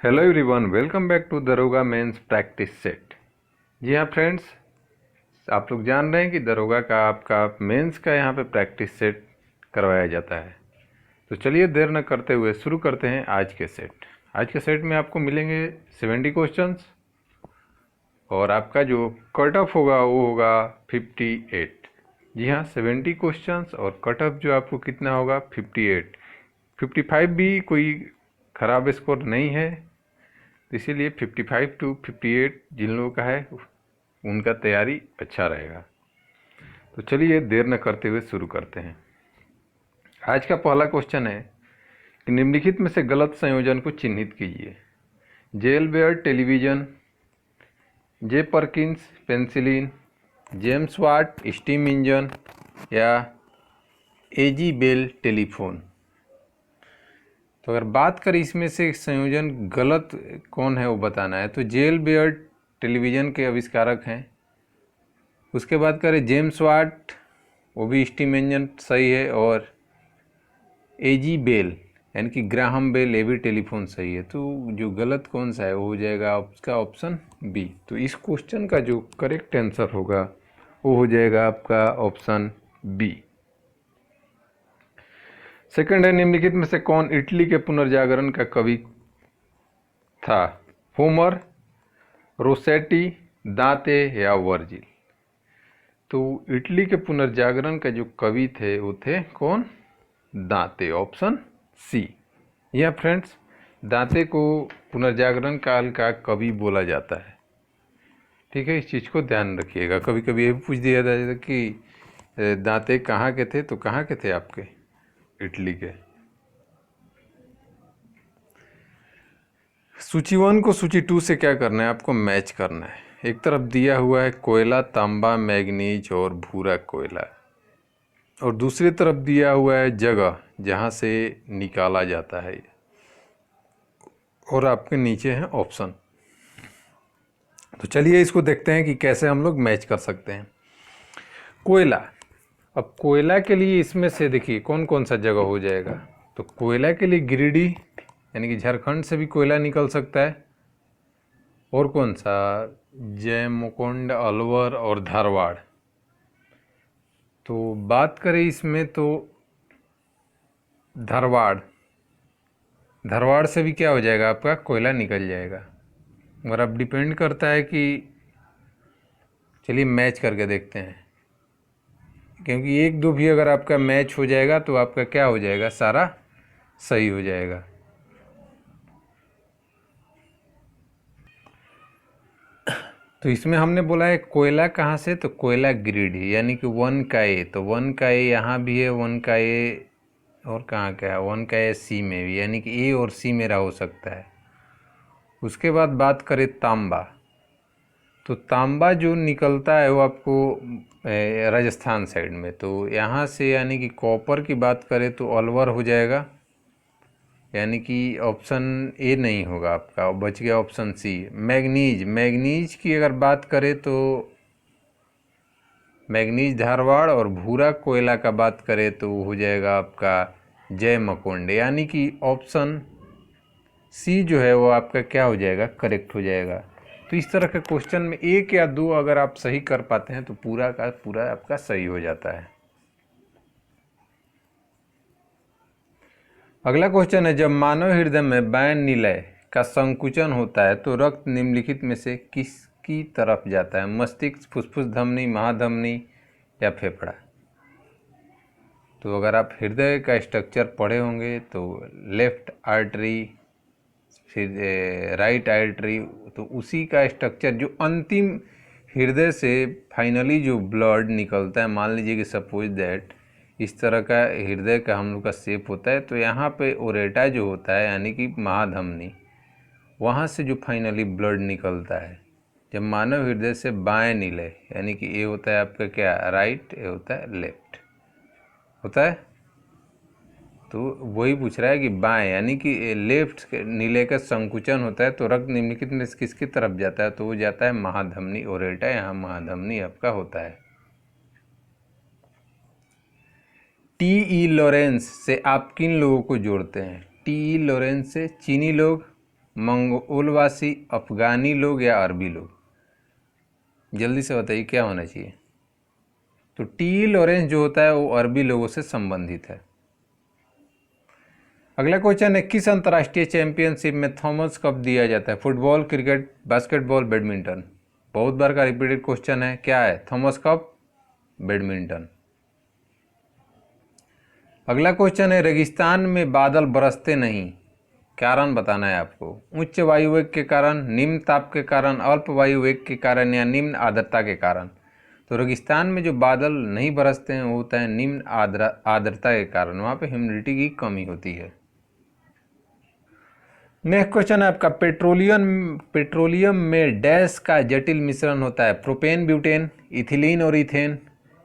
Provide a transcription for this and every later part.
Hello everyone, welcome back to दरोगा mains practice set. जी हाँ फ्रेंड्स, आप लोग जान रहे हैं कि दरोगा का आपका मेंस का यहाँ पे प्रैक्टिस सेट करवाया जाता है। तो चलिए देर न करते हुए शुरू करते हैं आज के सेट। आज के सेट में आपको मिलेंगे 70 क्वेश्चंस और आपका जो कट ऑफ होगा वो होगा 58। जी हाँ, 70 क्वेश्चंस और कट ऑफ जो आपको कितना होगा 58। 55 भी कोई ख़राब स्कोर नहीं है, तो इसीलिए 55 टू 58 जिन लोगों का है उनका तैयारी अच्छा रहेगा। तो चलिए देर न करते हुए शुरू करते हैं। आज का पहला क्वेश्चन है कि निम्नलिखित में से गलत संयोजन को चिन्हित कीजिए। J L Baird television, J Perkins penicillin, James Watt steam engine या एजी बेल टेलीफोन। तो अगर बात करें इसमें से संयोजन गलत कौन है वो बताना है, तो जेल बेयर टेलीविज़न के आविष्कारक हैं। उसके बाद करें जेम्स वाट, वो भी स्टीम इंजन सही है, और एजी बेल यानी कि ग्राहम बेल, ये भी टेलीफोन सही है। तो जो गलत कौन सा है वो हो जाएगा आपका ऑप्शन बी। तो इस क्वेश्चन का जो करेक्ट आंसर होगा वो हो जाएगा आपका ऑप्शन बी। सेकंड है, निम्नलिखित में से कौन इटली के पुनर्जागरण का कवि था? होमर, रोसेटी, दांते या वर्जिल। तो इटली के पुनर्जागरण का जो कवि थे वो थे कौन? दांते, ऑप्शन सी। यह फ्रेंड्स, दांते को पुनर्जागरण काल का कवि बोला जाता है। ठीक है, इस चीज़ को ध्यान रखिएगा। कभी कभी ये भी पूछ दिया जाता है कि दांते कहाँ के थे, तो कहाँ के थे आपके? इटली के। सूची 1 को सूची 2 से क्या करना है आपको? मैच करना है। एक तरफ दिया हुआ है कोयला, तांबा, मैग्नीज और भूरा कोयला, और दूसरी तरफ दिया हुआ है जगह जहाँ से निकाला जाता है, और आपके नीचे हैं ऑप्शन। तो चलिए इसको देखते हैं कि कैसे हम लोग मैच कर सकते हैं। कोयला, अब कोयला के लिए इसमें से देखिए कौन कौन सा जगह हो जाएगा। तो कोयला के लिए गिरिडीह यानी कि झारखंड से भी कोयला निकल सकता है, और कौन सा? जयमोकोंड, अलवर और धारवाड़। तो बात करें इसमें तो धारवाड़, धारवाड़ से भी क्या हो जाएगा आपका? कोयला निकल जाएगा। मगर अब डिपेंड करता है कि, चलिए मैच करके देखते हैं, क्योंकि एक दो भी अगर आपका मैच हो जाएगा तो आपका क्या हो जाएगा? सारा सही हो जाएगा। तो इसमें हमने बोला है कोयला कहाँ से, तो कोयला गिरिडीह यानी कि 1 का ए। तो 1 का ए यहाँ भी है, 1 का ए और कहाँ का है? 1 का ए सी में भी, यानी कि ए और सी मेरा हो सकता है। उसके बाद बात करें तांबा, तो तांबा जो निकलता है वो आपको राजस्थान साइड में। तो यहाँ से यानी कि कॉपर की बात करें तो अलवर हो जाएगा, यानी कि ऑप्शन ए नहीं होगा आपका, बच गया ऑप्शन सी। मैग्नीज, मैग्नीज की अगर बात करें तो मैग्नीज धारवाड़, और भूरा कोयला का बात करें तो हो जाएगा आपका जयमकोंड, यानी कि ऑप्शन सी जो है वो आपका क्या हो जाएगा? करेक्ट हो जाएगा। तो इस तरह के क्वेश्चन में एक या दो अगर आप सही कर पाते हैं तो पूरा का पूरा आपका सही हो जाता है। अगला क्वेश्चन है, जब मानव हृदय में बाएं निलय का संकुचन होता है तो रक्त निम्नलिखित में से किसकी तरफ जाता है? मस्तिष्क, फुफ्फुस धमनी, महाधमनी या फेफड़ा। तो अगर आप हृदय का स्ट्रक्चर पढ़े होंगे तो लेफ्ट आर्टरी, फिर राइट आर्टरी, तो उसी का स्ट्रक्चर जो अंतिम हृदय से फाइनली जो ब्लड निकलता है, मान लीजिए कि सपोज दैट इस तरह का हृदय का हम लोग का शेप होता है, तो यहाँ पे ओरेटा जो होता है यानी कि महाधमनी, वहाँ से जो फाइनली ब्लड निकलता है जब मानव हृदय से बाएं निलय, यानी कि ये होता है आपका क्या? राइट, ये होता है लेफ्ट, होता है। तो वही पूछ रहा है कि बाएं यानी कि लेफ्ट नीले का संकुचन होता है तो रक्त निम्नलिखित में से किसकी तरफ जाता है? तो वो जाता है महाधमनी ओरेटा, यहाँ महाधमनी आपका होता है। टी ई लॉरेंस से आप किन लोगों को जोड़ते हैं? टी ई लॉरेंस से चीनी लोग, मंगोलवासी, अफगानी लोग या अरबी लोग? जल्दी से बताइए क्या होना चाहिए। तो टी लॉरेंस जो होता है वो अरबी लोगों से संबंधित है। अगला क्वेश्चन है, किस अंतर्राष्ट्रीय चैंपियनशिप में थॉमस कप दिया जाता है? Football, cricket, basketball, badminton? बहुत बार का रिपीटेड क्वेश्चन है, क्या है? Thomas cup, badminton. अगला क्वेश्चन है, रेगिस्तान में बादल बरसते नहीं, कारण बताना है आपको। उच्च वायु वेग के कारण, निम्न ताप के कारण, अल्प वायु वेग के कारण या निम्न आर्द्रता के कारण? तो रेगिस्तान में जो बादल नहीं बरसते हैं वो होता है निम्न आर्द्रता के कारण, वहाँ पे ह्यूमिडिटी की कमी होती है। नेक्स्ट क्वेश्चन है आपका, पेट्रोलियम में डैश का जटिल मिश्रण होता है? प्रोपेन, ब्यूटेन, इथिलीन और इथेन,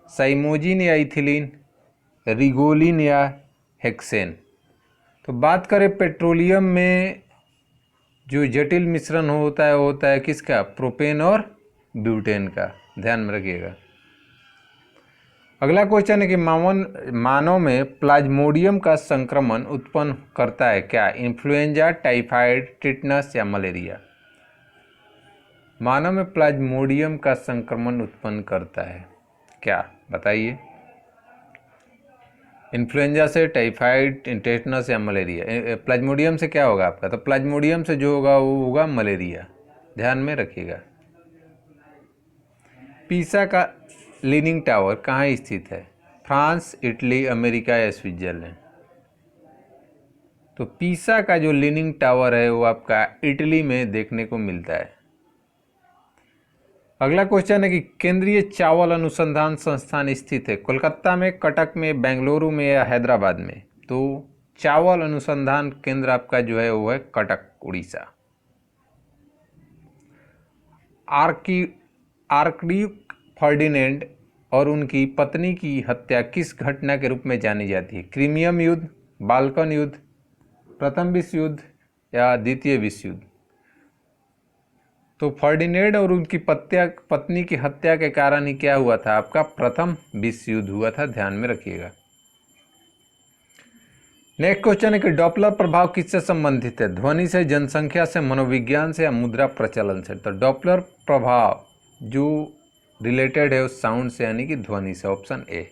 साइमोजिन या इथिलीन, रिगोलिन या हेक्सेन? तो बात करें पेट्रोलियम में जो जटिल मिश्रण होता है वो होता है किसका? प्रोपेन और ब्यूटेन का, ध्यान में रखिएगा। अगला क्वेश्चन है कि मानव में प्लाज्मोडियम का संक्रमण उत्पन्न करता है क्या? इन्फ्लुएंजा, टाइफाइड, टिटनस या मलेरिया? मानव में प्लाज्मोडियम का संक्रमण उत्पन्न करता है क्या, बताइए। इन्फ्लुएंजा से, टाइफाइड, टिटनस या मलेरिया? प्लाज्मोडियम से क्या होगा आपका? तो प्लाज्मोडियम से जो होगा वो होगा मलेरिया, ध्यान में रखिएगा। पीसा का लीनिंग टावर कहाँ स्थित है? फ्रांस, इटली, अमेरिका या स्विट्जरलैंड? तो पीसा का जो लीनिंग टावर है वो आपका इटली में देखने को मिलता है। अगला क्वेश्चन है कि केंद्रीय चावल अनुसंधान संस्थान स्थित है कोलकाता में, कटक में, बेंगलुरु में या हैदराबाद में? तो चावल अनुसंधान केंद्र आपका जो है वो है कटक, उड़ीसा। आर्कड्यूक फर्डिनेंड और उनकी पत्नी की हत्या किस घटना के रूप में जानी जाती है? क्रीमियम युद्ध, बाल्कन युद्ध, प्रथम विश्व युद्ध या द्वितीय विश्व युद्ध? तो फर्डिनेंड और उनकी पत्नी की हत्या के कारण ही क्या हुआ था आपका? प्रथम विश्व युद्ध हुआ था, ध्यान में रखिएगा। नेक्स्ट क्वेश्चन है कि डॉपलर प्रभाव किससे संबंधित है? ध्वनि से, जनसंख्या से, मनोविज्ञान से या मुद्रा प्रचलन से? तो डॉपलर प्रभाव जो रिलेटेड है उस साउंड से, यानी कि ध्वनि से, ऑप्शन ए।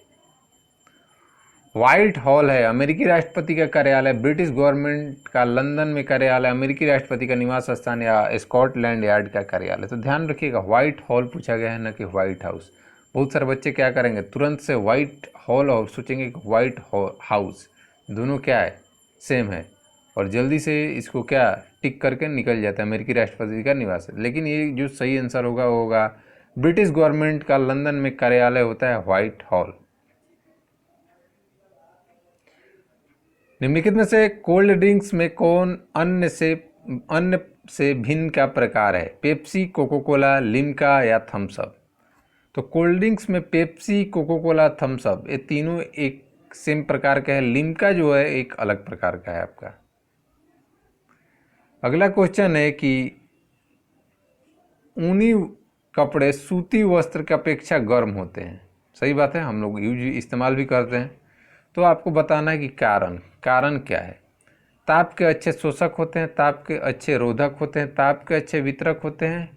व्हाइट हॉल है अमेरिकी राष्ट्रपति का कार्यालय, ब्रिटिश गवर्नमेंट का लंदन में कार्यालय, अमेरिकी राष्ट्रपति का निवास स्थान या स्कॉटलैंड यार्ड का कार्यालय? तो ध्यान रखिएगा, व्हाइट हॉल पूछा गया है, ना कि व्हाइट हाउस। बहुत सारे बच्चे क्या करेंगे, तुरंत से व्हाइट हॉल और सोचेंगे कि व्हाइट हाउस, दोनों क्या है? सेम है, और जल्दी से इसको क्या टिक करके निकल जाता है अमेरिकी राष्ट्रपति का निवास है। लेकिन ये जो सही आंसर होगा वो होगा ब्रिटिश गवर्नमेंट का लंदन में कार्यालय होता है व्हाइट हॉल। निम्नलिखित में से कोल्ड ड्रिंक्स में कौन अन्य से भिन्न का प्रकार है? पेप्सी, कोको कोला, लिम्का या थम्स अप? तो कोल्ड ड्रिंक्स में Pepsi, Coca Cola, Thums Up ये तीनों एक सेम प्रकार का है। लिम्का जो है एक अलग प्रकार का है आपका। अगला क्वेश्चन है कि ऊनी कपड़े सूती वस्त्र की अपेक्षा गर्म होते हैं। सही बात है, हम लोग इस्तेमाल भी करते हैं। तो आपको बताना है कि कारण क्या है? ताप के अच्छे शोषक होते हैं, ताप के अच्छे रोधक होते हैं, ताप के अच्छे वितरक होते हैं,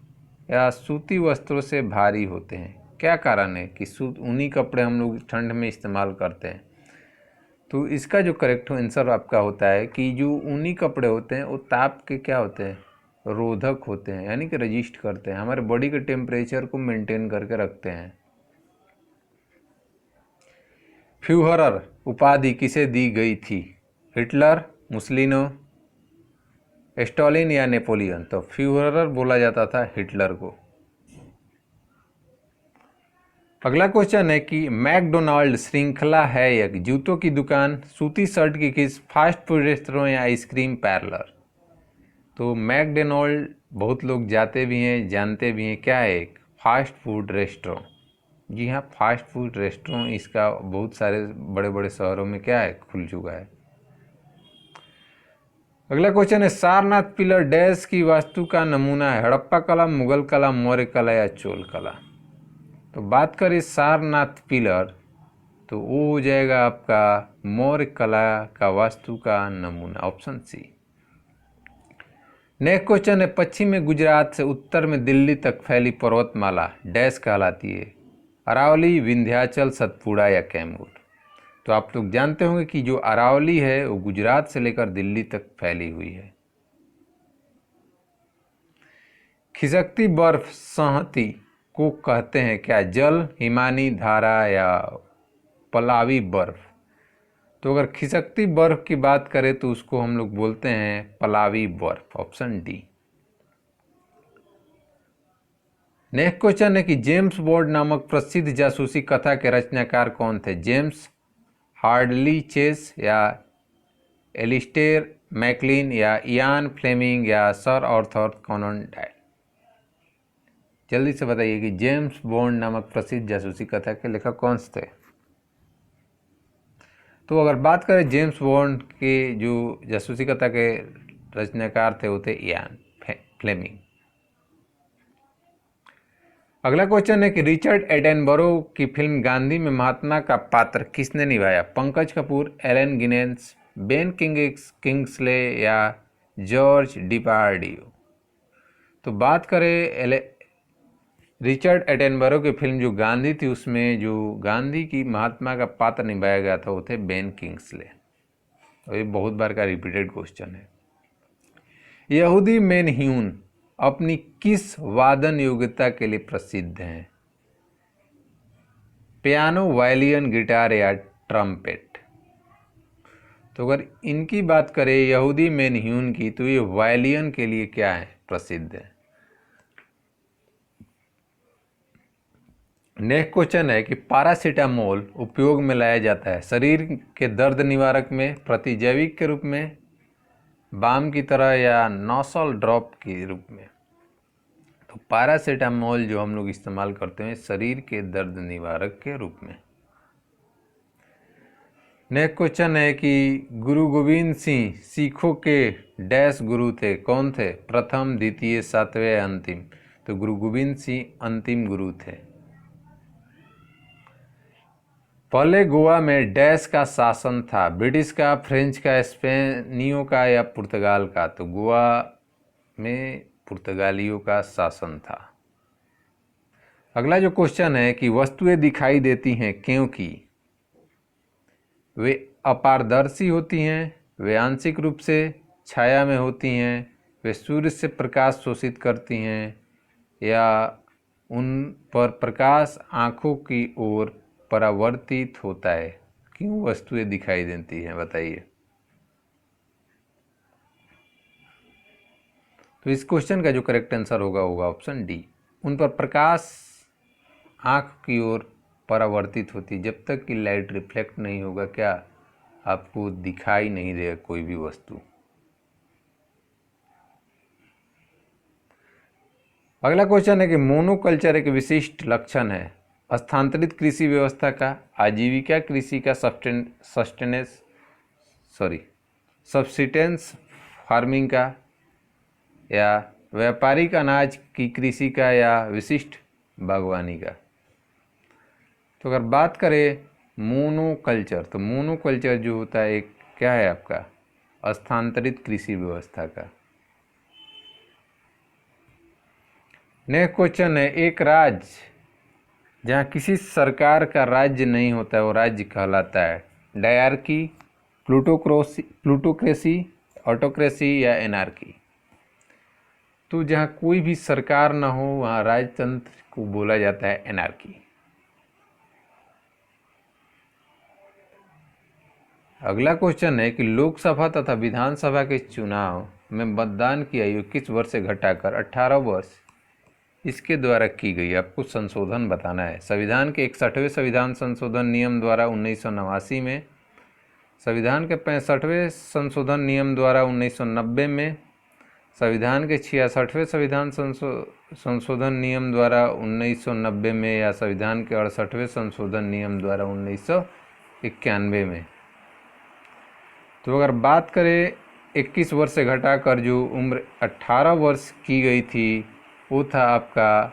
या सूती वस्त्रों से भारी होते हैं? क्या कारण है कि ऊनी कपड़े हम लोग ठंड में इस्तेमाल करते हैं? तो इसका जो करेक्ट आंसर आपका होता है कि जो ऊनी कपड़े होते हैं वो ताप के क्या होते हैं? रोधक होते हैं, यानी कि रजिस्ट करते हैं, हमारे बॉडी के टेम्परेचर को मेंटेन करके रखते हैं। फ्यूहरर उपाधि किसे दी गई थी? हिटलर, मुसलिनो, स्टालिन या नेपोलियन? तो फ्यूहरर बोला जाता था हिटलर को। अगला क्वेश्चन है कि मैकडोनाल्ड श्रृंखला है एक जूतों की दुकान, सूती शर्ट की किस, फास्ट फूड रेस्टोरेंट या आइसक्रीम पार्लर? तो मैकडोनाल्ड बहुत लोग जाते भी हैं, जानते भी हैं, क्या है? एक फास्ट फूड रेस्टोरेंट। जी हाँ, फास्ट फूड रेस्टोरेंट इसका बहुत सारे बड़े बड़े शहरों में क्या है, खुल चुका है। अगला क्वेश्चन है, सारनाथ पिलर डैश की वास्तु का नमूना है? हड़प्पा कला, मुगल कला, मौर्य कला या चोल कला? तो बात करें सारनाथ पिलर तो वो हो जाएगा आपका मौर्य कला का वास्तु का नमूना, ऑप्शन सी। नेक्स्ट क्वेश्चन है, पश्चिम में गुजरात से उत्तर में दिल्ली तक फैली पर्वतमाला डैश कहलाती है? अरावली, विंध्याचल, सतपुड़ा या कैमूर? तो आप लोग जानते होंगे कि जो अरावली है वो गुजरात से लेकर दिल्ली तक फैली हुई है। खिसकती बर्फ संहति को कहते हैं क्या? जल, हिमानी, धारा या पलावी बर्फ? तो अगर खिसकती बर्फ की बात करें तो उसको हम लोग बोलते हैं पलावी बर्फ, ऑप्शन डी। नेक्स्ट क्वेश्चन है कि जेम्स बॉन्ड नामक प्रसिद्ध जासूसी कथा के रचनाकार कौन थे? जेम्स हार्डली चेस या एलिस्टेयर मैकलिन या इयान फ्लेमिंग या सर आर्थर कॉनन डॉयल? जल्दी से बताइए कि जेम्स बॉन्ड नामक प्रसिद्ध जासूसी कथा के लेखक कौन से थे? तो अगर बात करें जेम्स बॉन्ड के जो जासूसी कथा के रचनाकार थे वो थे इयान फ्लेमिंग। अगला क्वेश्चन है कि रिचर्ड एटनबरो की फिल्म गांधी में महात्मा का पात्र किसने निभाया? Pankaj Kapoor, Alan Guinness, Ben Kingsley या जॉर्ज डिपार्डियो? तो बात करें रिचर्ड एटनबरो की फिल्म जो गांधी थी उसमें जो गांधी की महात्मा का पात्र निभाया गया था वो थे बेन किंग्सले। तो ये बहुत बार का रिपीटेड क्वेश्चन है। यहूदी मेनह्यून अपनी किस वादन योग्यता के लिए प्रसिद्ध हैं? पियानो, वायलिन, गिटार या ट्रम्पेट? तो अगर इनकी बात करें यहूदी मेनह्यून की तो ये वायलिन के लिए क्या है? प्रसिद्ध है। नेक्स्ट क्वेश्चन है कि पैरासीटामोल उपयोग में लाया जाता है शरीर के दर्द निवारक में, प्रतिजैविक के रूप में, बाम की तरह या नॉसल ड्रॉप के रूप में? तो पैरासीटामोल जो हम लोग इस्तेमाल करते हैं शरीर के दर्द निवारक के रूप में। नेक्स्ट क्वेश्चन है कि गुरु गोविंद सिंह सिखों के डैश गुरु थे? कौन थे? प्रथम, द्वितीय, सातवें या अंतिम? तो गुरु गोविंद सिंह अंतिम गुरु थे। पहले गोवा में डैश का शासन था? ब्रिटिश का, फ्रेंच का, स्पेनियों का या पुर्तगाल का? तो गोवा में पुर्तगालियों का शासन था। अगला जो क्वेश्चन है कि वस्तुएं दिखाई देती हैं क्योंकि वे अपारदर्शी होती हैं, वे आंशिक रूप से छाया में होती हैं, वे सूर्य से प्रकाश शोषित करती हैं या उन पर प्रकाश आँखों की ओर परावर्तित होता है? क्यों वस्तुएं दिखाई देती हैं बताइए। तो इस क्वेश्चन का जो करेक्ट आंसर होगा ऑप्शन डी। उन पर प्रकाश आँख की ओर परावर्तित होती, जब तक कि लाइट रिफ्लेक्ट नहीं होगा क्या आपको दिखाई नहीं देगा कोई भी वस्तु। अगला क्वेश्चन है कि मोनोकल्चर एक विशिष्ट लक्षण है? स्थानांतरित कृषि व्यवस्था का, आजीविका कृषि का, सब्सिस्टेंस फार्मिंग का, या व्यापारिक अनाज की कृषि का, या विशिष्ट बागवानी का? तो अगर बात करें मोनोकल्चर तो मोनोकल्चर जो होता है एक क्या है आपका? स्थानांतरित कृषि व्यवस्था का। नेक्स्ट क्वेश्चन है, एक राज्य जहाँ किसी सरकार का राज्य नहीं होता है वो राज्य कहलाता है? डायरकी, प्लूटोक्रेसी, ऑटोक्रेसी या एनार्की? तो जहाँ कोई भी सरकार ना हो वहाँ राजतंत्र को बोला जाता है एनार्की। अगला क्वेश्चन है कि लोकसभा तथा विधानसभा के चुनाव में मतदान की आयु किस वर्ष से घटाकर 18 वर्ष इसके द्वारा की गई? आपको संशोधन बताना है। संविधान के 61वें संविधान संशोधन नियम द्वारा 1989 में, संविधान के 65वें संशोधन नियम द्वारा 1990 में, संविधान के 66वें संविधान संशोधन नियम द्वारा 1990 में या संविधान के 68वें संशोधन नियम द्वारा 1991 में? तो अगर बात करें 21 वर्ष से घटाकर जो उम्र 18 वर्ष की गई थी वो था आपका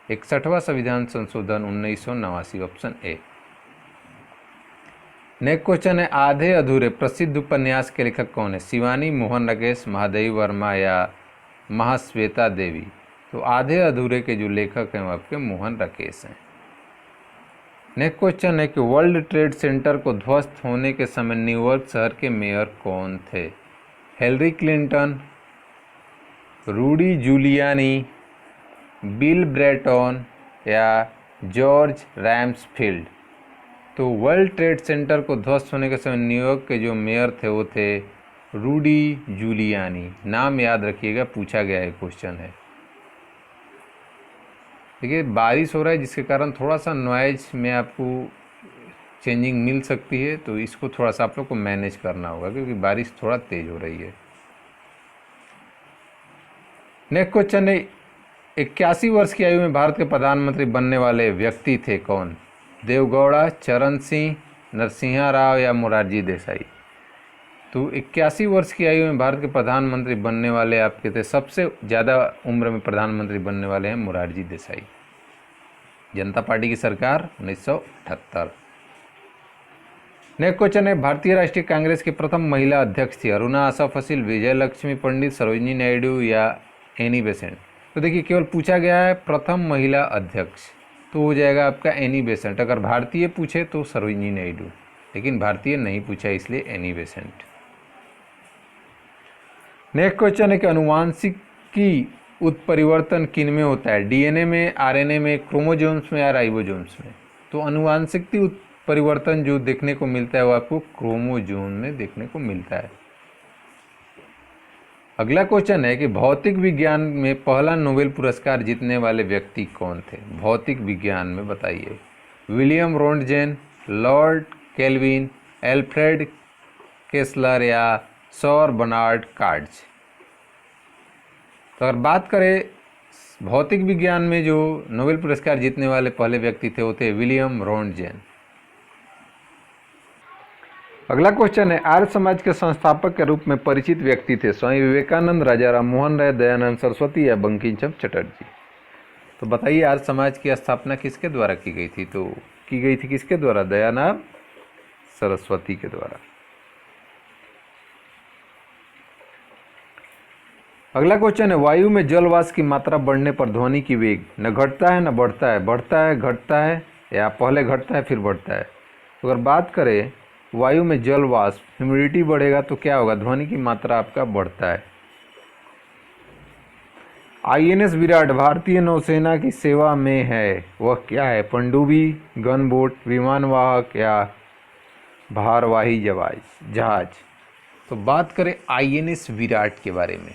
61वां संविधान संशोधन 1989, ऑप्शन ए। नेक्स्ट क्वेश्चन है, आधे अधूरे प्रसिद्ध उपन्यास के लेखक कौन है? शिवानी, मोहन राकेश, महादेवी वर्मा या महाश्वेता देवी। तो आधे अधूरे के जो लेखक हैं वो आपके मोहन राकेश हैं। नेक्स्ट क्वेश्चन है कि वर्ल्ड ट्रेड सेंटर को ध्वस्त होने के समय न्यूयॉर्क शहर के मेयर कौन थे? Hillary Clinton, Rudy Giuliani, Bill Bratton या जॉर्ज रैम्सफील्ड। तो वर्ल्ड ट्रेड सेंटर को ध्वस्त होने के समय न्यूयॉर्क के जो मेयर थे वो थे रूडी जूलियानी। नाम याद रखिएगा, पूछा गया है क्वेश्चन है। देखिए बारिश हो रहा है जिसके कारण थोड़ा सा नॉइज में आपको चेंजिंग मिल सकती है, तो इसको थोड़ा सा आप लोग को मैनेज करना होगा क्योंकि बारिश थोड़ा तेज हो रही है। नेक्स्ट क्वेश्चन है 81 वर्ष की आयु में भारत के प्रधानमंत्री बनने वाले व्यक्ति थे कौन? देवगौड़ा, चरण सिंह, नरसिम्हा राव या मोरारजी देसाई। तो 81 वर्ष की आयु में भारत के प्रधानमंत्री बनने वाले आपके थे, सबसे ज़्यादा उम्र में प्रधानमंत्री बनने वाले हैं मोरारजी देसाई। जनता पार्टी की सरकार 1978। नेक्स्ट क्वेश्चन है भारतीय राष्ट्रीय कांग्रेस की प्रथम महिला अध्यक्ष थी अरुणा आसफ फसील, विजय लक्ष्मी पंडित, सरोजिनी नायडू या एनी बेसेंट। तो देखिए केवल पूछा गया है प्रथम महिला अध्यक्ष, तो हो जाएगा आपका एनी बेसेंट। अगर भारतीय पूछे तो सरोजिनी नायडू, लेकिन भारतीय नहीं पूछा इसलिए एनी बेसेंट। नेक्स्ट क्वेश्चन है कि अनुवांशिकी उत्परिवर्तन किन में होता है? डीएनए में, आरएनए में, क्रोमोसोम्स में या राइबोसोम्स में। तो अनुवांशिकी उत्परिवर्तन जो देखने को मिलता है वो आपको क्रोमोसोम में देखने को मिलता है। अगला क्वेश्चन है कि भौतिक विज्ञान में पहला नोबेल पुरस्कार जीतने वाले व्यक्ति कौन थे? भौतिक विज्ञान में बताइए। विलियम रोंटजेन, लॉर्ड केल्विन, एल्फ्रेड केसलर या सर बर्नार्ड कार्ड्स। तो अगर बात करें भौतिक विज्ञान में जो नोबेल पुरस्कार जीतने वाले पहले व्यक्ति थे वो थे विलियम रोंटजेन। अगला क्वेश्चन है आर्य समाज के संस्थापक के रूप में परिचित व्यक्ति थे? स्वामी विवेकानंद, राजा राम मोहन राय, दयानंद सरस्वती या बंकिम चंद्र चटर्जी। तो बताइए आर्य समाज की स्थापना किसके द्वारा की गई थी? तो की गई थी किसके द्वारा? दयानंद सरस्वती के द्वारा। अगला क्वेश्चन है वायु में जलवाष्प की मात्रा बढ़ने पर ध्वनि की वेग न घटता है न बढ़ता है, बढ़ता है, घटता है या पहले घटता है फिर बढ़ता है। तो अगर बात करें वायु में जल वाष्प, ह्यूमिडिटी बढ़ेगा तो क्या होगा? ध्वनि की मात्रा आपका बढ़ता है। आईएनएस विराट भारतीय नौसेना की सेवा में है, वह क्या है? पनडुब्बी, गन बोट, विमान वाहक या भारवाही जहाज। तो बात करें आईएनएस विराट के बारे में,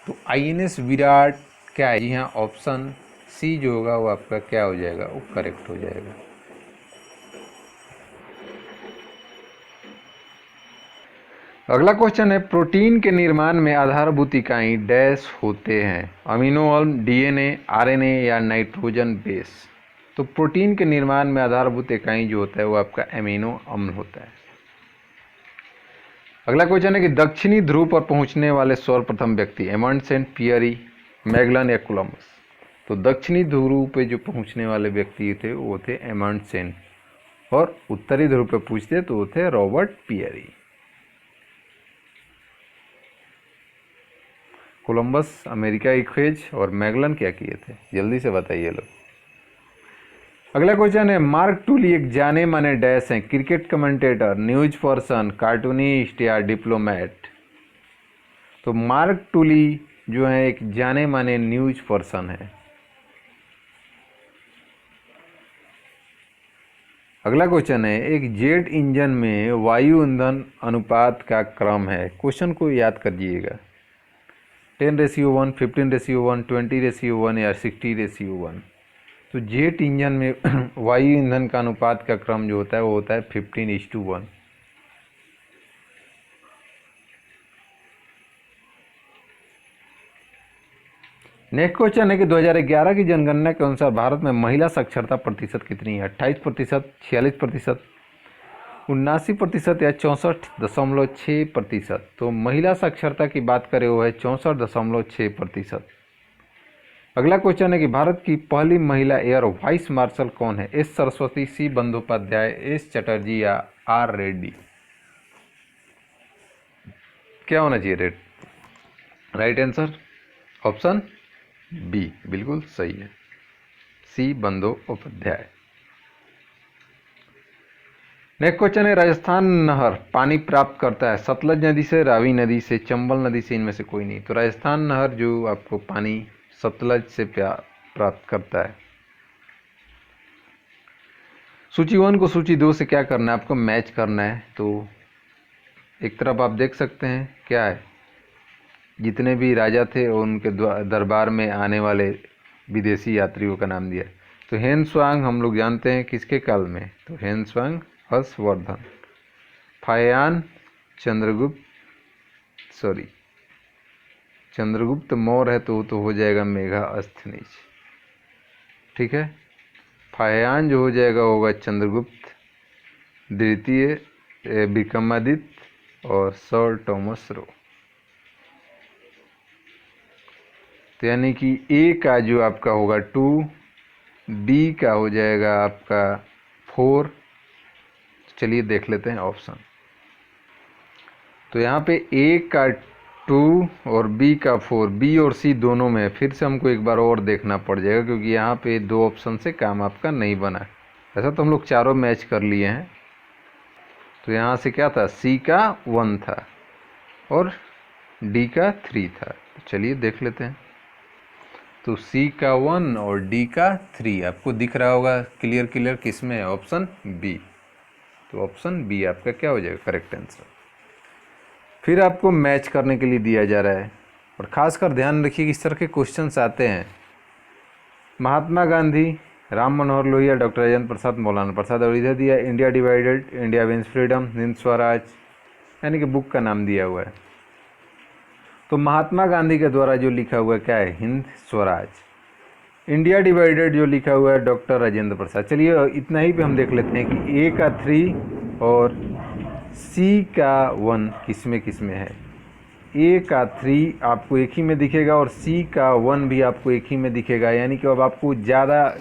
तो आईएनएस विराट क्या है? जी हाँ, ऑप्शन सी जो होगा वो आपका क्या हो जाएगा? वो करेक्ट हो जाएगा। अगला क्वेश्चन है प्रोटीन के निर्माण में आधारभूत इकाई डैश होते हैं? अमीनो अम्ल, डीएनए, आरएनए या नाइट्रोजन बेस। तो प्रोटीन के निर्माण में आधारभूत इकाई जो होता है वो आपका अमीनो अम्ल होता है। अगला क्वेश्चन है कि दक्षिणी ध्रुव पर पहुंचने वाले सर्वप्रथम व्यक्ति? एमंडसेन, पियरी, मैगलन या कोलंबस। तो दक्षिणी ध्रुव पे जो पहुंचने वाले व्यक्ति थे वो थे एमंडसेन, और उत्तरी ध्रुव पे पूछते तो वो थे रॉबर्ट पियरी। कोलंबस अमेरिका की खोज और मैगलन क्या किए थे? जल्दी से बताइए लोग। अगला क्वेश्चन है मार्क टूली एक जाने माने डैश हैं? Cricket commentator, news person, cartoonist या डिप्लोमेट। तो मार्क टूली जो है एक जाने माने न्यूज पर्सन है। अगला क्वेश्चन है एक जेट इंजन में वायु ईंधन अनुपात का क्रम है? क्वेश्चन को याद करिएगा। 10:1, 15:1, 20:1 या 60:1। तो जेट इंजन में वायु ईंधन का अनुपात का क्रम जो होता है वो होता है 15:1। नेक्स्ट क्वेश्चन है कि 2011 की जनगणना के अनुसार भारत में महिला साक्षरता प्रतिशत कितनी है? 28%, 46%, 79% या 64.6%। तो महिला साक्षरता की बात करें वो है 64.6%। अगला क्वेश्चन है कि भारत की पहली महिला एयर वाइस मार्शल कौन है? एस सरस्वती, सी बंदोपाध्याय, एस चटर्जी या आर रेड्डी। क्या होना चाहिए? राइट आंसर ऑप्शन बी बिल्कुल सही है, सी बंदोपाध्याय। नेक्स्ट क्वेश्चन है, राजस्थान नहर पानी प्राप्त करता है सतलज नदी से, रावी नदी से, चंबल नदी से, इनमें से कोई नहीं। तो राजस्थान नहर जो आपको पानी सतलज से प्राप्त करता है। सूची 1 को सूची 2 से क्या करना है, आपको मैच करना है। तो एक तरफ आप देख सकते हैं क्या है, जितने भी राजा थे और उनके दरबार में आने वाले विदेशी यात्रियों का नाम दिया। तो हेनस्वांग हम लोग जानते हैं किसके काल में, तो हेनस्वांग हर्षवर्धन। फायान चंद्रगुप्त मौर्य है तो हो जाएगा मेघास्थनीज, ठीक है। फायान जो हो जाएगा होगा चंद्रगुप्त द्वितीय, विक्रमादित्य और सर टॉमस रो। तो यानी कि ए का जो आपका होगा 2, बी का हो जाएगा आपका 4। चलिए देख लेते हैं ऑप्शन। तो यहाँ पे ए का 2 और बी का 4, बी और सी दोनों में। फिर से हमको एक बार और देखना पड़ जाएगा क्योंकि यहाँ पे 2 ऑप्शन से काम आपका नहीं बना। ऐसा तो हम लोग चारों मैच कर लिए हैं। तो यहाँ से क्या था, सी का 1 था और डी का 3 था। तो चलिए देख लेते हैं। तो सी का 1 और डी का 3 आपको दिख रहा होगा क्लियर किस में है, ऑप्शन बी। तो ऑप्शन बी आपका क्या हो जाएगा करेक्ट आंसर। फिर आपको मैच करने के लिए दिया जा रहा है और ख़ासकर ध्यान रखिए कि इस तरह के क्वेश्चंस आते हैं। महात्मा गांधी, राम मनोहर लोहिया, डॉक्टर राजेंद्र प्रसाद, मौलाना प्रसाद। और इधर दिया India divided, India wins freedom, Hind Swaraj, यानी कि बुक का नाम दिया हुआ है। तो महात्मा गांधी के द्वारा जो लिखा हुआ है क्या है, हिंद स्वराज। इंडिया डिवाइडेड जो लिखा हुआ है डॉक्टर राजेंद्र प्रसाद। चलिए इतना ही भी हम देख लेते हैं कि ए का 3 और सी का 1 किसमें है। ए का 3 आपको एक ही में दिखेगा और सी का 1 भी आपको एक ही में दिखेगा। यानी कि अब आपको ज़्यादा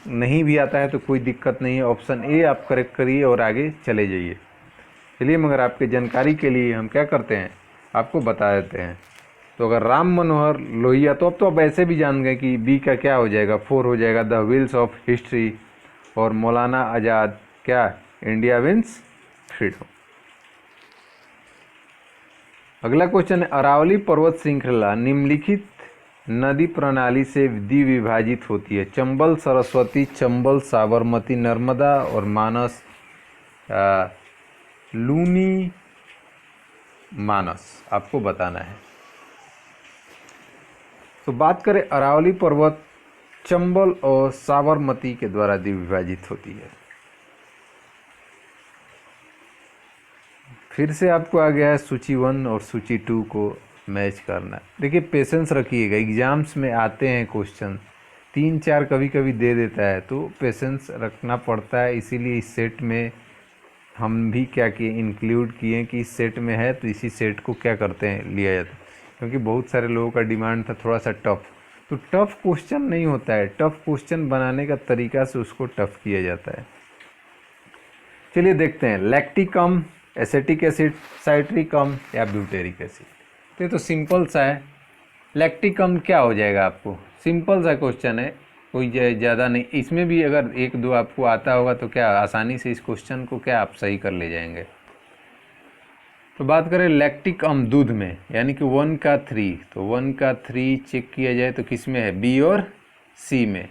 नहीं भी आता है तो कोई दिक्कत नहीं है, ऑप्शन ए आप करेक्ट करिए और आगे चले जाइए। चलिए मगर आपके जानकारी के लिए हम क्या करते हैं, आपको बता देते हैं। तो अगर राम मनोहर लोहिया, तो अब तो आप ऐसे भी जान गए कि बी का क्या हो जाएगा, 4 हो जाएगा, द व्हील्स ऑफ हिस्ट्री। और मौलाना आज़ाद क्या, इंडिया विंस फ्रीडम। अगला क्वेश्चन है, अरावली पर्वत श्रृंखला निम्नलिखित नदी प्रणाली से द्विविभाजित होती है। चंबल सरस्वती, चंबल साबरमती, नर्मदा और मानस, लूनी मानस आपको बताना है। तो बात करें अरावली पर्वत चंबल और साबरमती के द्वारा द्विविभाजित होती है। फिर से आपको आ गया है सूची 1 और सूची 2 को मैच करना। देखिए पेशेंस रखिएगा, एग्जाम्स में आते हैं क्वेश्चन 3-4 कभी कभी दे देता है, तो पेशेंस रखना पड़ता है। इसीलिए इस सेट में हम भी क्या किए, इंक्लूड किए कि इस सेट में है तो इसी सेट को क्या करते हैं, लिया जाता है। क्योंकि बहुत सारे लोगों का डिमांड था थोड़ा सा टफ, तो टफ क्वेश्चन नहीं होता है, टफ क्वेश्चन बनाने का तरीका से उसको टफ किया जाता है। चलिए देखते हैं, लैक्टिक अम्ल, एसेटिक एसिड, साइट्रिक अम्ल या ब्यूटेरिक एसिड। तो सिंपल सा है, लैक्टिक अम्ल क्या हो जाएगा आपको, सिंपल सा क्वेश्चन है, कोई ज़्यादा नहीं। इसमें भी अगर 1-2 आपको आता होगा तो क्या आसानी से इस क्वेश्चन को क्या आप सही कर ले जाएंगे। तो बात करें लैक्टिक अम्ल दूध में, यानी कि 1 का 3, तो 1 का 3 चेक किया जाए तो किस में है, बी और सी में।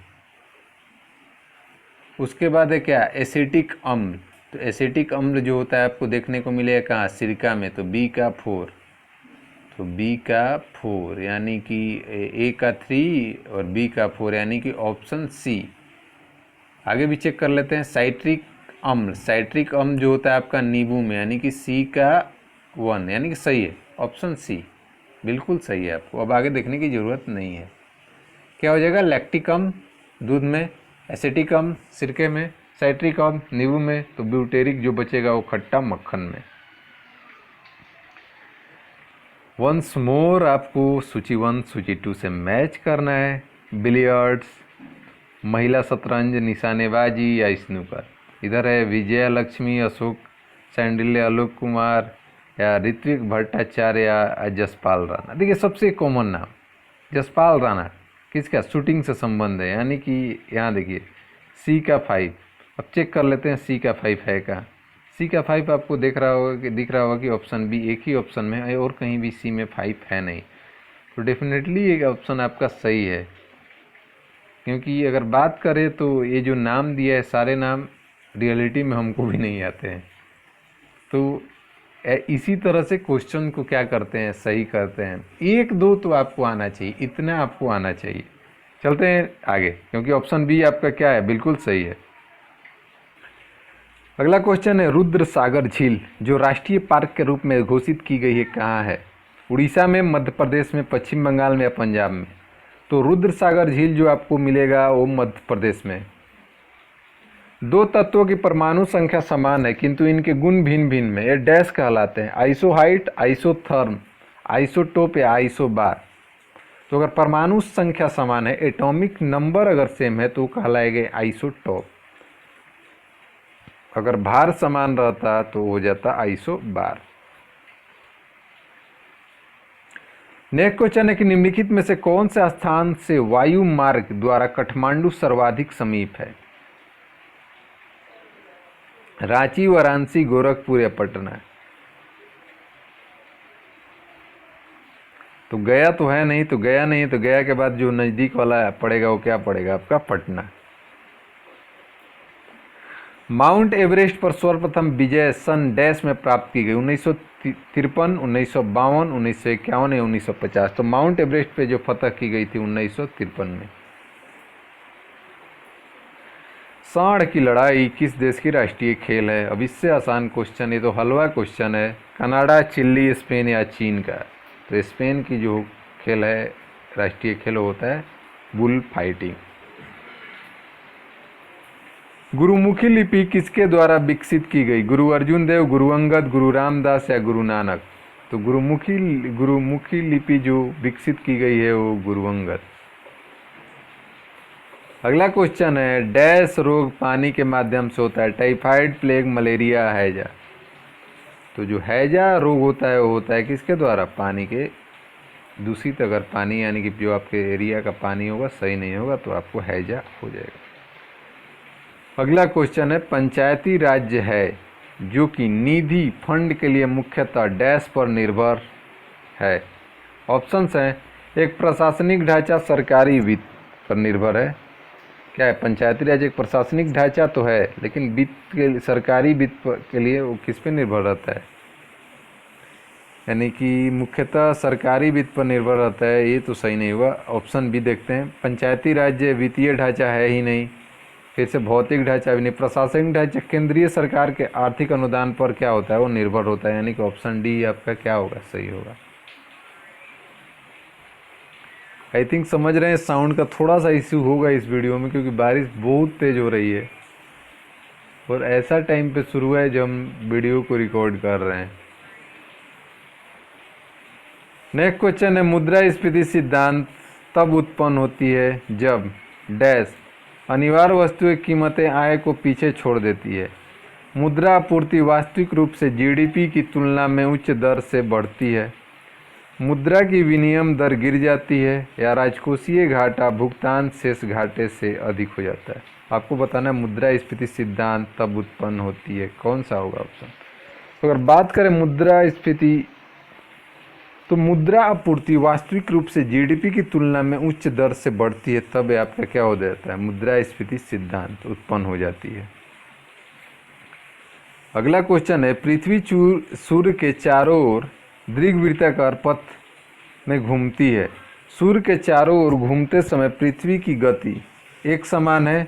उसके बाद है क्या, एसिटिक अम्ल। तो एसिटिक अम्ल जो होता है आपको देखने को मिलेगा कहाँ, सिरका में, तो बी का 4, तो बी का 4 यानी कि ए का 3 और बी का 4 यानी कि ऑप्शन सी। आगे भी चेक कर लेते हैं, साइट्रिक अम्ल, साइट्रिक अम्ल जो होता है आपका नींबू में, यानी कि सी का 1 यानी कि सही है, ऑप्शन सी बिल्कुल सही है। आपको अब आगे देखने की ज़रूरत नहीं है। क्या हो जाएगा, लैक्टिक अम्ल दूध में, एसिटिक अम्ल सिरके में, साइट्रिक अम्ल नींबू में, तो ब्यूटेरिक जो बचेगा वो खट्टा मक्खन में। वंस मोर आपको सूची 1 सूची 2 से मैच करना है। बिलियर्ड्स, महिला शतरंज, निशानेबाजी या स्नूकर। इधर है विजया लक्ष्मी, अशोक सैंडिल्य, आलोक कुमार या ऋत्विक भट्टाचार्य या जसपाल राणा। देखिए सबसे कॉमन नाम जसपाल राणा किसका, शूटिंग से संबंध है, यानी कि यहाँ देखिए सी का 5। अब चेक कर लेते हैं सी का 5 है का। सी का 5 आपको दिख रहा होगा कि ऑप्शन बी एक ही ऑप्शन में है और कहीं भी सी में 5 है नहीं, तो डेफिनेटली एक ऑप्शन आपका सही है। क्योंकि अगर बात करें तो ये जो नाम दिया है सारे नाम रियलिटी में हमको भी नहीं आते हैं, तो इसी तरह से क्वेश्चन को क्या करते हैं, सही करते हैं। एक दो तो आपको आना चाहिए, इतना आपको आना चाहिए। चलते हैं आगे, क्योंकि ऑप्शन बी आपका क्या है, बिल्कुल सही है। अगला क्वेश्चन है, रुद्र सागर झील जो राष्ट्रीय पार्क के रूप में घोषित की गई है कहाँ है? उड़ीसा में, मध्य प्रदेश में, पश्चिम बंगाल में या पंजाब में? तो रुद्र सागर झील जो आपको मिलेगा वो मध्य प्रदेश में। दो तत्वों की परमाणु संख्या समान है किंतु इनके गुण भिन्न भिन्न में, ये डैश कहलाते हैं, आइसोहाइट, आइसोथर्म, आइसोटोप या आइसोबार। तो अगर परमाणु संख्या समान है, एटॉमिक नंबर अगर सेम है तो कहलाएगा आइसोटोप। अगर भार समान रहता तो हो जाता आइसोबार। नेक्स्ट क्वेश्चन है कि निम्नलिखित में से कौन से स्थान से वायु मार्ग द्वारा काठमांडू सर्वाधिक समीप है? रांची, वाराणसी, गोरखपुर या पटना? तो गया तो है नहीं, तो गया नहीं, तो गया के बाद जो नज़दीक वाला पड़ेगा वो क्या पड़ेगा आपका, पटना। माउंट एवरेस्ट पर सर्वप्रथम विजय सन डैश में प्राप्त की गई, 1953, 1952, 1951 या 1950? तो माउंट एवरेस्ट पे जो फतह की गई थी 1953 में। सांड की लड़ाई किस देश की राष्ट्रीय खेल है? अब इससे आसान क्वेश्चन, ये तो हलवा क्वेश्चन है। कनाडा, चिली, स्पेन या चीन का? तो स्पेन की जो खेल है, राष्ट्रीय खेल होता है बुल फाइटिंग। गुरुमुखी लिपि किसके द्वारा विकसित की गई? गुरु अर्जुन देव, गुरु अंगद, गुरु रामदास या गुरु नानक? तो गुरुमुखी लिपि जो विकसित की गई है वो गुरु अंगद। अगला क्वेश्चन है, डैश रोग पानी के माध्यम से होता है? टाइफाइड, प्लेग, मलेरिया, हैजा? तो जो हैजा रोग होता है वो होता है किसके द्वारा? पानी के दूषित अगर पानी, यानी कि जो आपके एरिया का पानी होगा सही नहीं होगा तो आपको हैजा हो जाएगा। अगला क्वेश्चन है, पंचायती राज्य है जो कि निधि फंड के लिए मुख्यतः डैश पर निर्भर है? ऑप्शंस हैं, एक प्रशासनिक ढांचा सरकारी वित्त पर निर्भर है। क्या है? पंचायती राज एक प्रशासनिक ढांचा तो है, लेकिन वित्त के सरकारी वित्त के लिए वो किस पे निर्भर रहता है? यानी कि मुख्यतः सरकारी वित्त पर निर्भर रहता है, ये तो सही नहीं हुआ। ऑप्शन बी देखते हैं, पंचायती राज्य वित्तीय ढांचा है ही नहीं, फिर से भौतिक ढांचा भी नहीं, प्रशासनिक ढांचा केंद्रीय सरकार के आर्थिक अनुदान पर क्या होता है, वो निर्भर होता है। यानी कि ऑप्शन डी आपका क्या होगा, सही होगा। आई थिंक समझ रहे हैं, साउंड का थोड़ा सा इश्यू होगा इस वीडियो में क्योंकि बारिश बहुत तेज हो रही है और ऐसा टाइम पे शुरू है जब हम वीडियो को रिकॉर्ड कर रहे हैं। नेक्स्ट क्वेश्चन है, मुद्रास्फीति सिद्धांत तब उत्पन्न होती है जब डैश अनिवार्य वस्तुएं कीमतें आय को पीछे छोड़ देती है। मुद्रा आपूर्ति वास्तविक रूप से जीडीपी की तुलना में उच्च दर से बढ़ती है, मुद्रा की विनिमय दर गिर जाती है, या राजकोषीय घाटा भुगतान शेष घाटे से अधिक हो जाता है। आपको बताना है मुद्रास्फीति सिद्धांत तब उत्पन्न होती है, कौन सा होगा ऑप्शन? तो अगर बात करें मुद्रास्फीति, तो मुद्रा आपूर्ति वास्तविक रूप से जीडीपी की तुलना में उच्च दर से बढ़ती है, तब आपका क्या हो जाता है, मुद्रास्फीति सिद्धांत उत्पन्न हो जाती है। अगला क्वेश्चन है, पृथ्वी सूर्य के चारों ओर दीर्घवृत्ताकार पथ में घूमती है। सूर्य के चारों ओर घूमते समय पृथ्वी की गति एक समान है,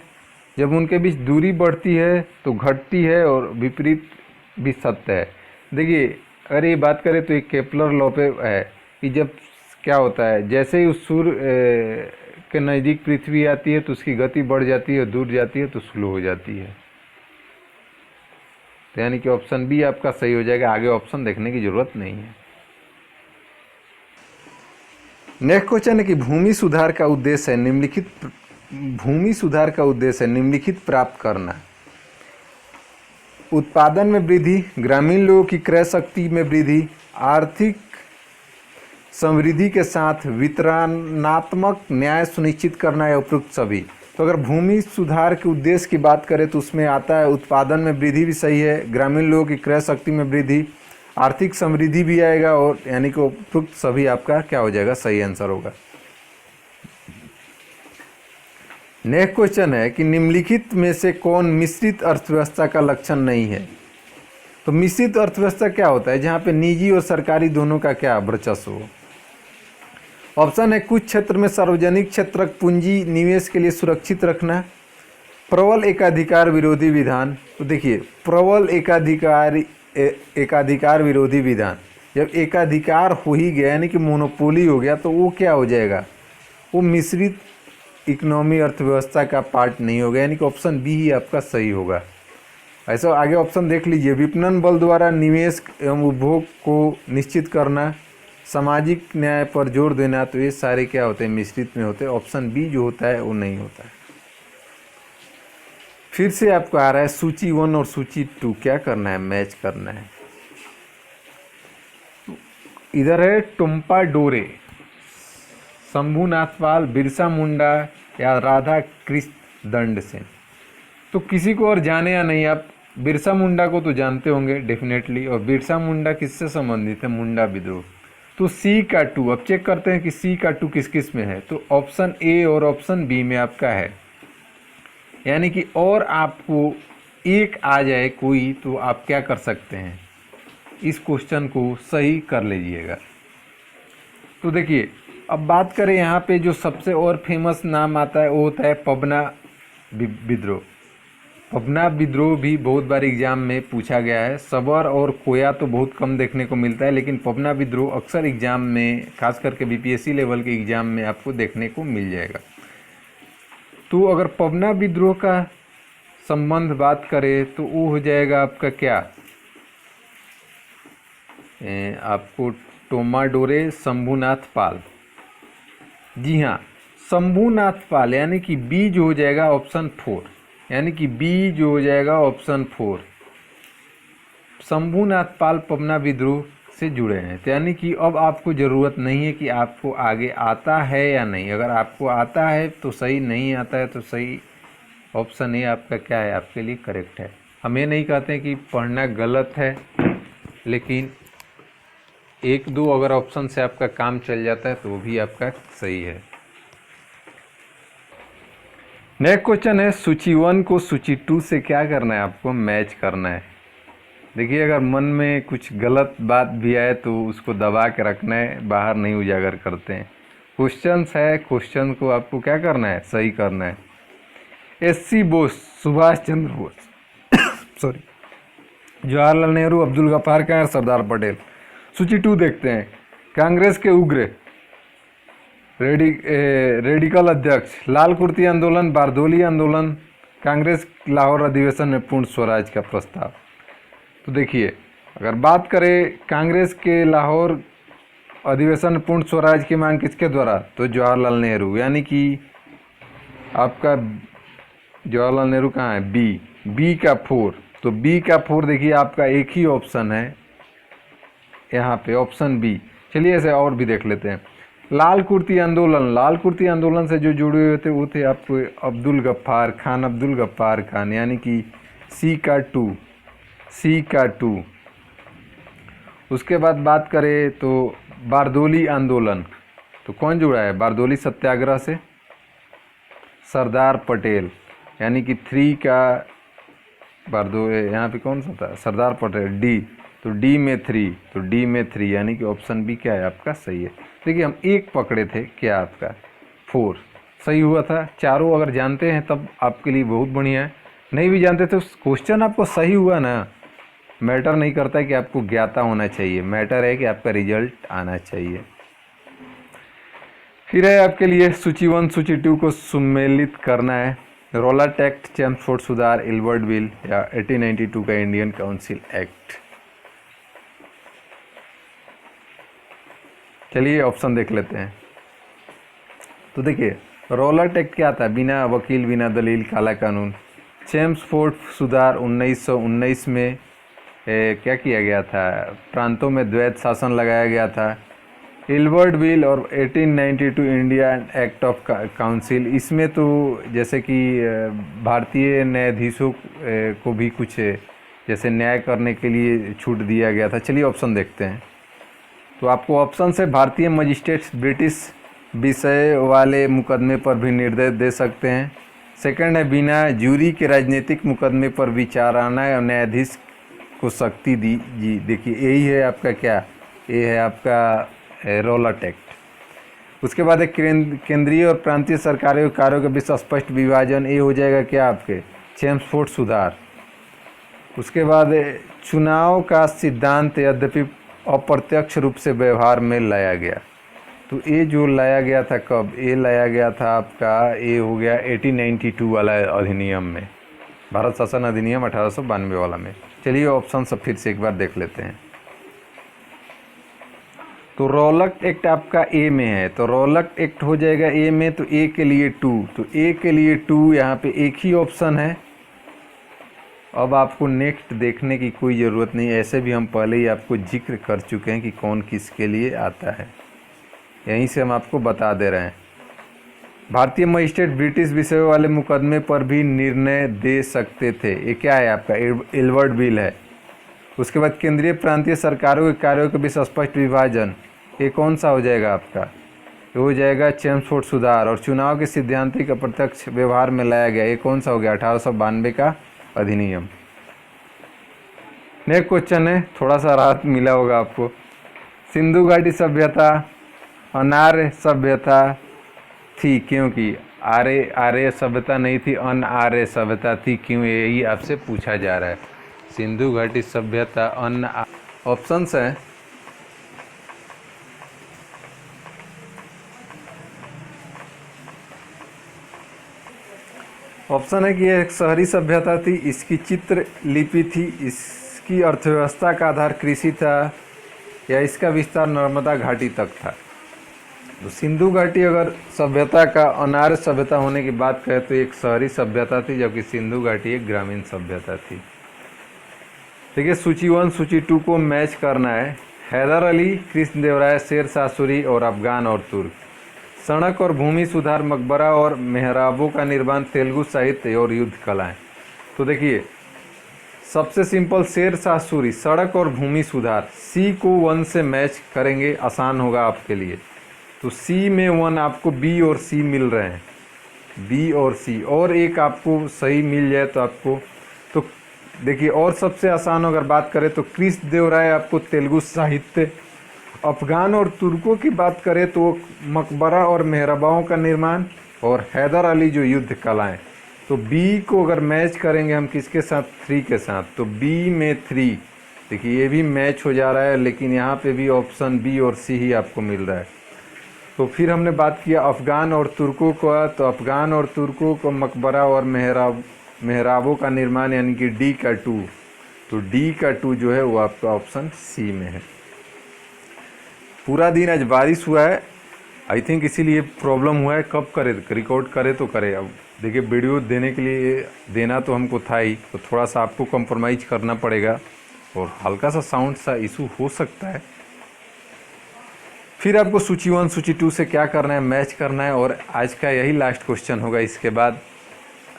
जब उनके बीच दूरी बढ़ती है तो घटती है, और विपरीत भी सत्य है। देखिए अगर ये बात करें तो एक केपलर लॉ पे है कि जब क्या होता है, जैसे ही उस सूर्य के नज़दीक पृथ्वी आती है तो उसकी गति बढ़ जाती है, दूर जाती है तो स्लो हो जाती है। तो यानी कि ऑप्शन बी आपका सही हो जाएगा, आगे ऑप्शन देखने की जरूरत नहीं है। नेक्स्ट क्वेश्चन है कि भूमि सुधार का उद्देश्य है निम्नलिखित प्राप्त करना। उत्पादन में वृद्धि, ग्रामीण लोगों की क्रय शक्ति में वृद्धि, आर्थिक समृद्धि के साथ वितरणात्मक न्याय सुनिश्चित करना है उपयुक्त सभी। तो अगर भूमि सुधार के उद्देश्य की बात करें तो उसमें आता है उत्पादन में वृद्धि भी सही है, ग्रामीण लोगों की क्रय शक्ति में वृद्धि, आर्थिक समृद्धि भी आएगा, और यानी कि उपयुक्त सभी आपका क्या हो जाएगा, सही आंसर होगा। नेक्स्ट क्वेश्चन है कि निम्नलिखित में से कौन मिश्रित अर्थव्यवस्था का लक्षण नहीं है। तो मिश्रित अर्थव्यवस्था क्या होता है, जहाँ पे निजी और सरकारी दोनों का क्या वर्चस्व हो। ऑप्शन है कुछ क्षेत्र में सार्वजनिक क्षेत्रक पूंजी निवेश के लिए सुरक्षित रखना, प्रबल एकाधिकार विरोधी विधान। तो देखिए प्रबल एकाधिकार विरोधी विधान, जब एकाधिकार हो ही गया यानी कि मोनोपोली हो गया तो वो क्या हो जाएगा, वो मिश्रित इकोनॉमी अर्थव्यवस्था का पार्ट नहीं होगा, यानी कि ऑप्शन बी ही आपका सही होगा। ऐसा आगे ऑप्शन देख लीजिए, विपणन बल द्वारा निवेश एवं उपभोग को निश्चित करना, सामाजिक न्याय पर जोर देना, तो ये सारे क्या होते हैं, मिश्रित में होते हैं। ऑप्शन बी जो होता है वो नहीं होता है। फिर से आपको आ रहा है सूची 1 और सूची 2 क्या करना है, मैच करना है। इधर है टुम्पा डोरे, शंभुनाथ पाल, बिरसा मुंडा या राधा कृष्ण दंड सेन। तो किसी को और जाने या नहीं, आप बिरसा मुंडा को तो जानते होंगे डेफिनेटली, और बिरसा मुंडा किससे संबंधित है, मुंडा विद्रोह। तो सी का 2, अब चेक करते हैं कि सी का 2 किस किस में है। तो ऑप्शन ए और ऑप्शन बी में आपका है, यानी कि और आपको एक आ जाए कोई तो आप क्या कर सकते हैं, इस क्वेश्चन को सही कर लीजिएगा। तो देखिए अब बात करें यहाँ पे जो सबसे और फेमस नाम आता है वो होता है पबना विद्रोह। पबना विद्रोह भी बहुत बार एग्जाम में पूछा गया है। सबर और खोया तो बहुत कम देखने को मिलता है, लेकिन पबना विद्रोह अक्सर एग्जाम में, खास करके बीपीएससी लेवल के एग्जाम में आपको देखने को मिल जाएगा। तो अगर पबना विद्रोह का संबंध बात करें तो वो हो जाएगा आपका क्या, आपको टोमाडोरे शंभुनाथ पाल। जी हाँ, शंभुनाथ पाल, यानी कि बी जो हो जाएगा ऑप्शन 4, यानी कि बी जो हो जाएगा ऑप्शन 4, शंभुनाथ पाल पबना विद्रोह से जुड़े हैं। तो यानी कि अब आपको ज़रूरत नहीं है कि आपको आगे आता है या नहीं, अगर आपको आता है तो सही, नहीं आता है तो सही। ऑप्शन ए आपका क्या है, आपके लिए करेक्ट है। हम ये नहीं कहते हैं कि पढ़ना गलत है, लेकिन 1-2 अगर ऑप्शन से आपका काम चल जाता है तो वो भी आपका सही है। नेक्स्ट क्वेश्चन है सूची 1 को सूची 2 से क्या करना है, आपको मैच करना है। देखिए अगर मन में कुछ गलत बात भी आए तो उसको दबा के रखना है, बाहर नहीं उजागर करते हैं। क्वेश्चंस है, क्वेश्चन को आपको क्या करना है, सही करना है। SC Bose, Subhash Chandra Bose sorry, Jawaharlal Nehru, Abdul Gaffar Khan, Sardar Patel. सूची 2 देखते हैं। कांग्रेस के उग्र रेडिकल अध्यक्ष, लाल कुर्ती आंदोलन, बारदोली आंदोलन, कांग्रेस लाहौर अधिवेशन में पूर्ण स्वराज का प्रस्ताव। तो देखिए अगर बात करें कांग्रेस के लाहौर अधिवेशन में पूर्ण स्वराज की मांग किसके द्वारा, तो जवाहरलाल नेहरू, यानी कि आपका जवाहरलाल नेहरू कहाँ है, बी का 4। तो बी का 4 देखिए आपका एक ही ऑप्शन है यहाँ पे, ऑप्शन बी। चलिए ऐसे और भी देख लेते हैं। लाल कुर्ती आंदोलन, लाल कुर्ती आंदोलन से जो जुड़े हुए थे वो थे आपको अब्दुल गफ्फार खान, यानी कि सी का 2। उसके बाद बात करें तो बारदोली आंदोलन, तो कौन जुड़ा है, बारदोली सत्याग्रह से सरदार पटेल, यानी कि 3 का यहाँ पे कौन सा था, सरदार पटेल, डी। तो डी में 3, यानी कि ऑप्शन बी क्या है आपका सही है। देखिए हम एक पकड़े थे, क्या आपका 4 सही हुआ था। चारों अगर जानते हैं तब आपके लिए बहुत बढ़िया है, नहीं भी जानते तो क्वेश्चन आपको सही हुआ ना, मैटर नहीं करता है कि आपको ज्ञाता होना चाहिए, मैटर है कि आपका रिजल्ट आना चाहिए। फिर है आपके लिए सूची 1 सूची 2 को सम्मिलित करना है। रोलाट एक्ट, चेम्सफोर्ड सुधार, एल्बर्ट बिल या 1892 का इंडियन काउंसिल एक्ट। चलिए ऑप्शन देख लेते हैं। तो देखिए रोलाट एक्ट क्या था, बिना वकील बिना दलील काला कानून। चेम्सफोर्ड सुधार 1919 में क्या किया गया था, प्रांतों में द्वैत शासन लगाया गया था। इल्वर्ड विल और 1892 इंडिया एक्ट ऑफ काउंसिल, इसमें तो जैसे कि भारतीय न्यायाधीशों को भी कुछ जैसे न्याय करने के लिए छूट दिया गया था। चलिए ऑप्शन देखते हैं। तो आपको ऑप्शन से भारतीय मजिस्ट्रेट्स ब्रिटिश विषय वाले मुकदमे पर भी निर्देश दे सकते हैं। सेकंड है बिना जूरी के राजनीतिक मुकदमे पर विचाराना और न्यायाधीश को शक्ति दी जी। देखिए यही है आपका क्या, ये है आपका रॉलट एक्ट। उसके बाद एक केंद्रीय और प्रांतीय सरकारों के कार्यों के बीच स्पष्ट विभाजन, ये हो जाएगा क्या आपके चेम्सफोर्ड सुधार। उसके बाद चुनाव का सिद्धांत यद्यपि अप्रत्यक्ष रूप से व्यवहार में लाया गया, तो ये जो लाया गया था कब, ये लाया गया था आपका, ये हो गया 1892 वाला अधिनियम में, भारत शासन अधिनियम 1892 वाला में। चलिए ऑप्शन सब फिर से एक बार देख लेते हैं। तो रॉलट एक्ट आपका ए में है, तो रॉलट एक्ट हो जाएगा ए में, तो ए के लिए 2, तो ए के लिए 2 यहाँ पे एक ही ऑप्शन है। अब आपको नेक्स्ट देखने की कोई ज़रूरत नहीं, ऐसे भी हम पहले ही आपको जिक्र कर चुके हैं कि कौन किसके लिए आता है, यहीं से हम आपको बता दे रहे हैं। भारतीय मजिस्ट्रेट ब्रिटिश विषय वाले मुकदमे पर भी निर्णय दे सकते थे, ये क्या है आपका इल्वर्ड विल है। उसके बाद केंद्रीय प्रांतीय सरकारों के कार्यों के बीच स्पष्ट विभाजन, ये कौन सा हो जाएगा आपका, ये हो जाएगा चेम्सफोर्ड सुधार। और चुनाव के सिद्धांतिक अप्रत्यक्ष व्यवहार में लाया गया, ये कौन सा हो गया 1892 का अधिनियम। नेक्स्ट क्वेश्चन है, थोड़ा सा राहत मिला होगा आपको। सिंधु घाटी सभ्यता अनार्य सभ्यता थी क्योंकि आर्य सभ्यता नहीं थी, अनार्य सभ्यता थी क्यों, यही आपसे पूछा जा रहा है। सिंधु घाटी सभ्यता ऑप्शंस है ऑप्शन है कि यह एक शहरी सभ्यता थी, इसकी चित्र लिपि थी, इसकी अर्थव्यवस्था का आधार कृषि था, या इसका विस्तार नर्मदा घाटी तक था। तो सिंधु घाटी अगर सभ्यता का अनार्य सभ्यता होने की बात करें तो एक शहरी सभ्यता थी, जबकि सिंधु घाटी एक ग्रामीण सभ्यता थी। देखिए सूची 1 सूची 2 को मैच करना है। हैदर अली, कृष्णदेवराय, शेर शाह सूरी और अफगान और तुर्क। सड़क और भूमि सुधार, मकबरा और मेहराबों का निर्माण, तेलुगु साहित्य और युद्ध कलाएं। तो देखिए सबसे सिंपल शेर शाह सूरी, सड़क और भूमि सुधार, सी को 1 से मैच करेंगे, आसान होगा आपके लिए। तो सी में 1 आपको बी और सी मिल रहे हैं, बी और सी, और एक आपको सही मिल जाए तो आपको, तो देखिए और सबसे आसान अगर बात करें तो कृष्णदेवराय आपको तेलुगु साहित्य, अफगान और तुर्कों की बात करें तो मकबरा और मेहराबाओं का निर्माण, और हैदर अली जो युद्ध कलाएं। तो बी को अगर मैच करेंगे हम किसके साथ, 3 के साथ, तो बी में 3, देखिए ये भी मैच हो जा रहा है, लेकिन यहाँ पे भी ऑप्शन बी और सी ही आपको मिल रहा है। तो फिर हमने बात किया अफ़गान और तुर्कों का, तो अफ़गान और तुर्कों को मकबरा और मेहराबों का निर्माण, यानी कि डी का 2, तो डी का 2 जो है वो आपका ऑप्शन सी में है। पूरा दिन आज बारिश हुआ है, आई थिंक इसीलिए प्रॉब्लम हुआ है। कब करे रिकॉर्ड करे तो करे। अब देखिए वीडियो देने के लिए देना तो हमको था ही, तो थोड़ा सा आपको कॉम्प्रोमाइज़ करना पड़ेगा और हल्का सा साउंड सा इशू हो सकता है। फिर आपको सूची 1 सूची 2 से क्या करना है, मैच करना है, और आज का यही लास्ट क्वेश्चन होगा। इसके बाद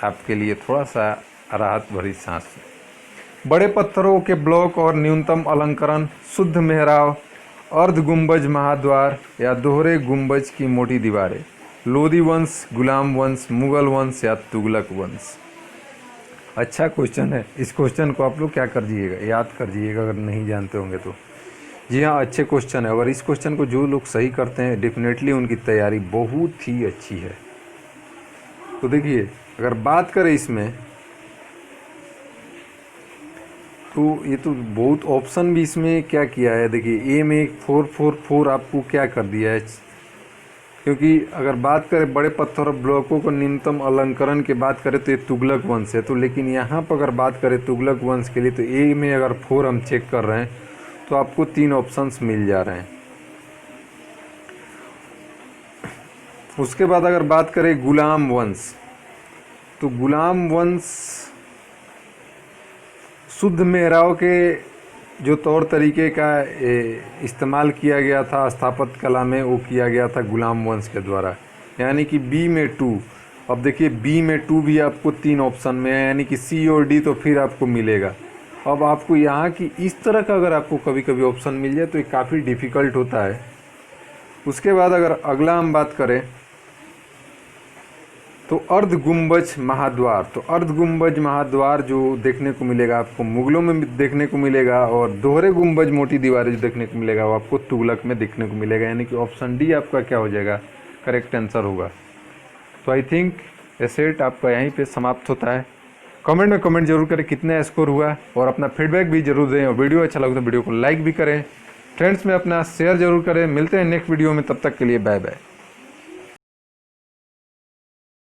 आपके लिए थोड़ा सा राहत भरी सांस। बड़े पत्थरों के ब्लॉक और न्यूनतम अलंकरण, शुद्ध मेहराब, अर्ध गुंबज महाद्वार या दोहरे गुंबज की मोटी दीवारें, लोदी वंश, गुलाम वंश, मुगल वंश या तुगलक वंश। अच्छा क्वेश्चन है, इस क्वेश्चन को आप लोग क्या कर दीजिएगा, याद कर दीजिएगा अगर नहीं जानते होंगे तो। जी हाँ, अच्छे क्वेश्चन है, और इस क्वेश्चन को जो लोग सही करते हैं डेफिनेटली उनकी तैयारी बहुत ही अच्छी है। तो देखिए अगर बात करें इसमें, तो ये तो बहुत ऑप्शन भी इसमें क्या किया है। देखिए ए में 444 आपको क्या कर दिया है, क्योंकि अगर बात करें बड़े पत्थर और ब्लॉकों को न्यूनतम अलंकरण की बात करें तो ये तुगलक वंश है। तो लेकिन यहाँ पर अगर बात करें तुगलक वंश के लिए, तो ए में अगर 4 हम चेक कर रहे हैं तो आपको 3 ऑप्शंस मिल जा रहे हैं। उसके बाद अगर बात करें गुलाम वंश, तो गुलाम वंश शुद्ध मेहराब के जो तौर तरीके का इस्तेमाल किया गया था स्थापत्य कला में, वो किया गया था गुलाम वंश के द्वारा। यानी कि बी में 2। अब देखिए बी में 2 भी आपको 3 ऑप्शन में है, यानी कि सी और डी तो फिर आपको मिलेगा। अब आपको यहाँ की इस तरह का अगर आपको कभी कभी ऑप्शन मिल जाए तो ये काफ़ी डिफ़िकल्ट होता है। उसके बाद अगर अगला हम बात करें तो अर्ध गुंबज महाद्वार। तो अर्ध गुंबज महाद्वार जो देखने को मिलेगा आपको मुगलों में देखने को मिलेगा, और दोहरे गुंबज मोटी दीवारें जो देखने को मिलेगा वो आपको तुगलक में देखने को मिलेगा। यानी कि ऑप्शन डी आपका क्या हो जाएगा, करेक्ट आंसर होगा। तो आई थिंक ये सेट आपका यहीं पे समाप्त होता है। कमेंट में कमेंट जरूर करें कितना स्कोर हुआ, और अपना फीडबैक भी जरूर दें, और वीडियो अच्छा लगे तो वीडियो को लाइक भी करें, फ्रेंड्स में अपना शेयर जरूर करें। मिलते हैं नेक्स्ट वीडियो में, तब तक के लिए बाय बाय।